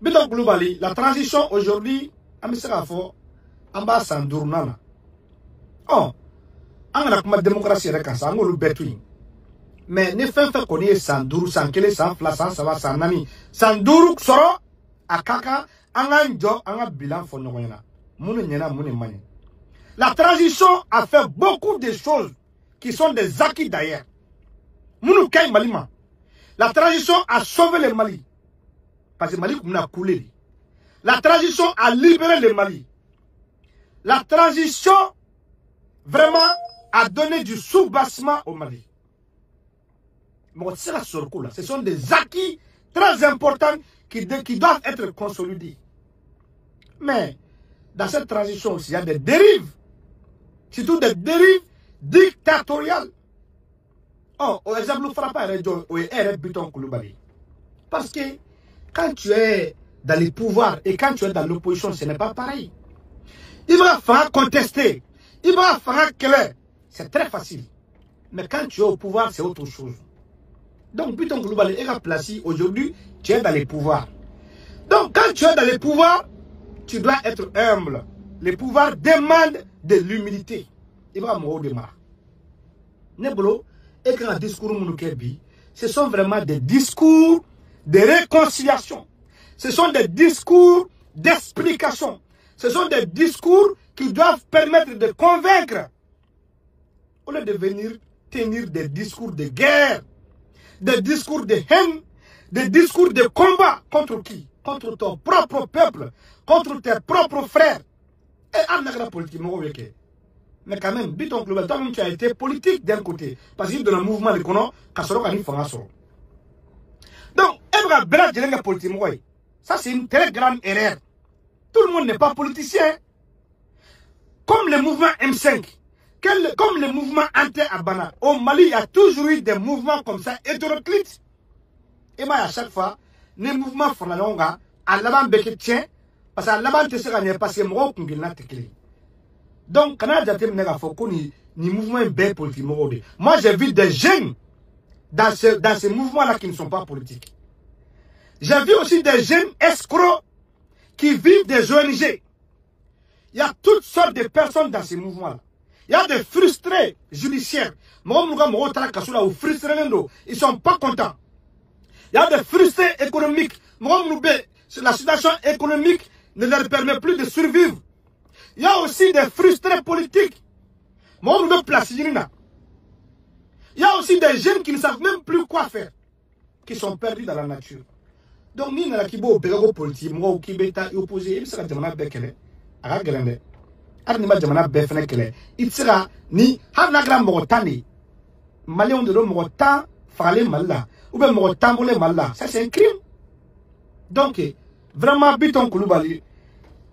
Bilan globally, la transition aujourd'hui, Amisrafo, Amba Sandournana. Oh, on a la démocratie avec un sang, between. Mais ne fait qu'on y est Sandour, Sankele, Sanfla, Sansava, Sanami, Sandour, Soro, Akaka, Anganjo, Anga bilan Fonoyana. Mounena, Mounemani. La transition a fait beaucoup de choses qui sont des acquis d'ailleurs. Mounoukai Malima. La transition a sauvé le Mali. Parce que Mali a coulé. La transition a libéré le Mali. La transition vraiment a donné du soubassement au Mali. Ce sont des acquis très importants qui doivent être consolidés. Mais dans cette transition aussi, il y a des dérives. Surtout des dérives dictatoriales. Oh, au exemple, parce que quand tu es dans les pouvoirs et quand tu es dans l'opposition, ce n'est pas pareil. Il va falloir contester. Il va falloir clair. C'est très facile. Mais quand tu es au pouvoir, c'est autre chose. Donc, Biton Global est placé aujourd'hui, tu es dans les pouvoirs. Donc, quand tu es dans les pouvoirs, tu dois être humble. Les pouvoirs demandent de l'humilité. Il va mourir de marre. Nebolo, et quand un discours Mounukebi, ce sont vraiment des discours de réconciliation. Ce sont des discours d'explication. Ce sont des discours qui doivent permettre de convaincre. Au lieu de venir tenir des discours de guerre, des discours de haine, des discours de combat contre qui? Contre ton propre peuple, contre tes propres frères. Et en politique, mais quand même, Biton Global, toi-même tu as été politique d'un côté, parce que dans le mouvement de Kono, Kassoro Kani Fangasoro. Donc, Ebra Bela Djelenga politique, ça c'est une très grande erreur. Tout le monde n'est pas politicien. Comme le mouvement M5, comme le mouvement anti-Abana, au Mali, il y a toujours eu des mouvements comme ça, hétéroclites. Et moi, à chaque fois, les mouvements font la longue, à l'avant tient, parce qu'à l'avant te sera pas si moi, qu'on n'a pas clé. Donc, quand on a ni mouvement politique, moi j'ai vu des jeunes dans ces mouvements-là qui ne sont pas politiques. J'ai vu aussi des jeunes escrocs qui vivent des ONG. Il y a toutes sortes de personnes dans ces mouvements-là. Il y a des frustrés judiciaires. Ils ne sont pas contents. Il y a des frustrés économiques. La situation économique ne leur permet plus de survivre. Il y a aussi des frustrés politiques. Il y a aussi des jeunes qui ne savent même plus quoi faire, qui sont perdus dans la nature. Donc, nous avons des politiques, nous avons des opposés, nous avons des bekele, il sera ni hanagram morotani, Malion de l'homme morotan, fallait mal ou bien morotan pour les mal ça c'est un crime. Donc, vraiment, Biton Kouloubali,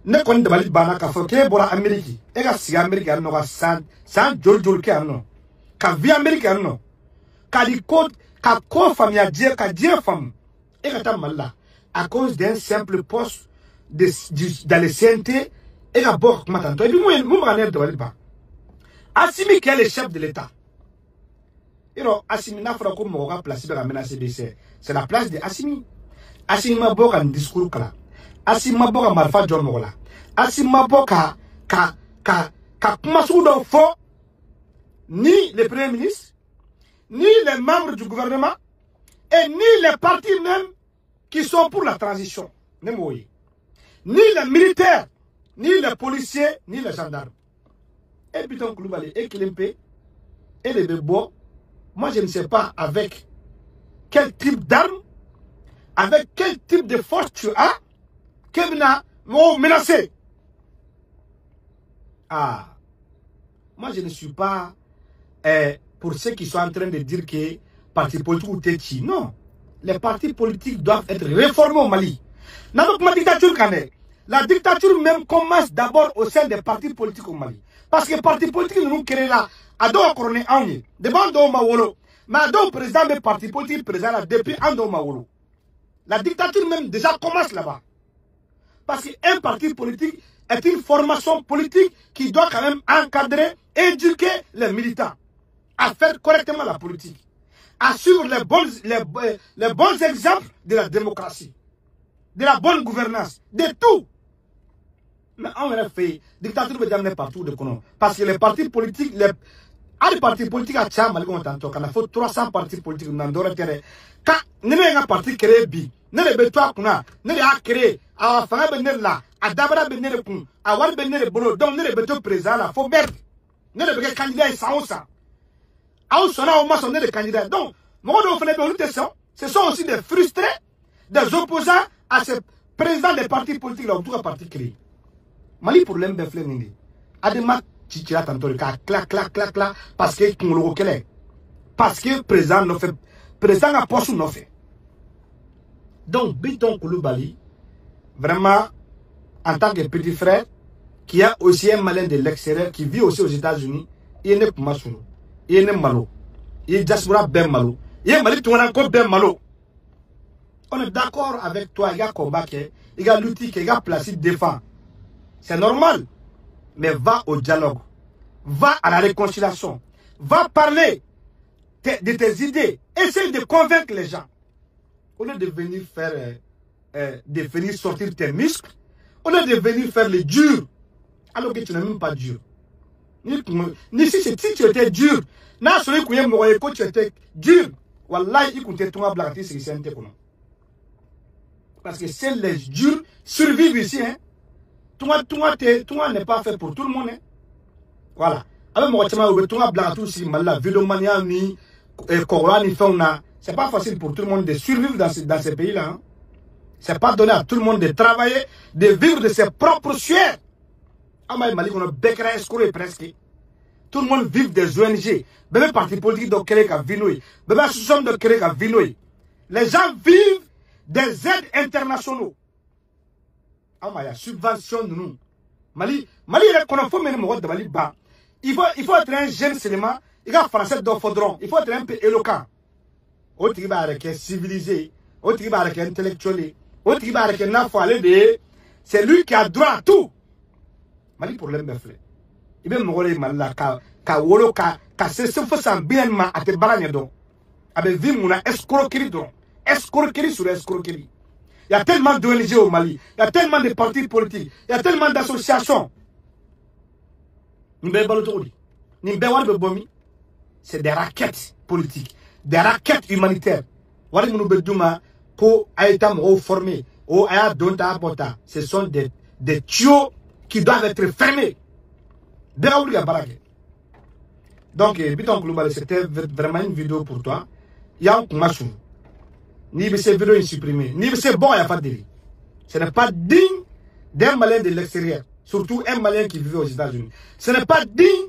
ne connaît pas les bana ka foke bora Amérique et ka si Amérique no ka san jol ke anno ka vi Amérique anno ka di code ka ko famille die ka die femme et ka ta malla à cause d'un simple poste dans le CNT et ka bok matanto et puis moi m'aner de baliba Assimi qui est le chef de l'État. Assimi n'a pas comme on va placer dans la menace c'est la place de Assimi. Assimi m'a bok un discours là. Asima boka marfa John Mola. Asima boka ka kumasoudo fo ni le premier ministre, ni les membres du gouvernement, et ni les partis même qui sont pour la transition. Ni les militaires, ni les policiers, ni les gendarmes. Et puis donc Koulibaly et Kilimpe et les Bebo, moi je ne sais pas avec quel type d'armes, avec quel type de force tu as, Kevina m'ont menacé. Ah, moi je ne suis pas pour ceux qui sont en train de dire que parti politique ou téchi. Non, les partis politiques doivent être réformés au Mali. La dictature même commence d'abord au sein des partis politiques au Mali. Parce que les partis politiques nous créent là, à deux couronner en ligne, devant Doma Wolo. Mais à deux président des partis politiques présents là depuis Andoma Wolo. La dictature même déjà commence là-bas. Parce qu'un parti politique est une formation politique qui doit quand même encadrer, éduquer les militants à faire correctement la politique, à suivre les bons exemples de la démocratie. de la bonne gouvernance, de tout. Mais on a fait dictature de partout de Kono. Parce que les partis politiques, les partis politiques à Tcham, quand on a fait 300 partis politiques dans le terrain, quand nous avons un parti créé, nous avons créé, à faire venir là, à Dabra venir le pont, à Wal venir le boulot, donc nous avons présent là, faut merde. Nous avons des candidats et sans ça. À on s'en a au moins sonné des candidats. Donc, moi, ce sont aussi des frustrés, des opposants à ce président des partis politiques, là, ou tout un parti créé. Mali problème de flemme adema chichira tantôt clac parce que parce que président ne fait président a poste non fait. Donc Bintou Coulibaly vraiment en tant que petit frère qui a aussi un malin de l'extérieur qui vit aussi aux États-Unis, il n'est pas sous il n'est malo, il est diaspora ben malo, il est Mali tout encore ben malo. On est d'accord avec toi, il y a combat il y a l'outil qui a placé défend. C'est normal. Mais va au dialogue. Va à la réconciliation. Va parler de tes idées. Essaye de convaincre les gens. Au lieu de venir faire, de venir sortir tes muscles, au lieu de venir faire le dur, alors que tu n'es même pas dur. Ni si tu étais dur, tu étais dur. Wallah, il comptait tout à blaguer si c'est un téléphone. Parce que c'est les durs survivent ici, hein. Toi n'est pas fait pour tout le monde. Hein? Voilà. Avec mon c'est pas facile pour tout le monde de survivre dans ces pays-là. Hein? C'est pas donné à tout le monde de travailler, de vivre de ses propres sueurs. Tout le monde vit des ONG. Même parti politique de Kéréka Vinoy. Même association de Kéréka Vinoy. Les gens vivent des aides internationaux. Subvention de nous. Mali est qu'on a fait même de Mali bas. Il faut être un jeune seulement. Il y a français d'Offodron. Il faut être un peu éloquent. Autre qui va être civilisé. Autre qui va être intellectuel. Autre qui va être un c'est lui qui a droit à tout. Mali problème de flé. Il veut me rouler mal là. C'est ce que ça bien ma à te baragne donc. Avec vie mon escroquerie donc. Escroquerie sur escroquerie. Il y a tellement d'ONG au Mali, il y a tellement de partis politiques, il y a tellement d'associations. C'est des raquettes politiques, des raquettes humanitaires. Ce sont des tuyaux qui doivent être fermés. Donc, c'était vraiment une vidéo pour toi. Il y a un machou. Ni ces vidéos supprimées, ni c'est bon, il n'y a pas de délit. Ce n'est pas digne d'un Malien de l'extérieur, surtout un Malien qui vit aux États-Unis. Ce n'est pas digne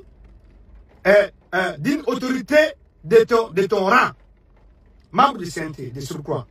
d'une autorité de ton rang, membre du CNT, de surcroît.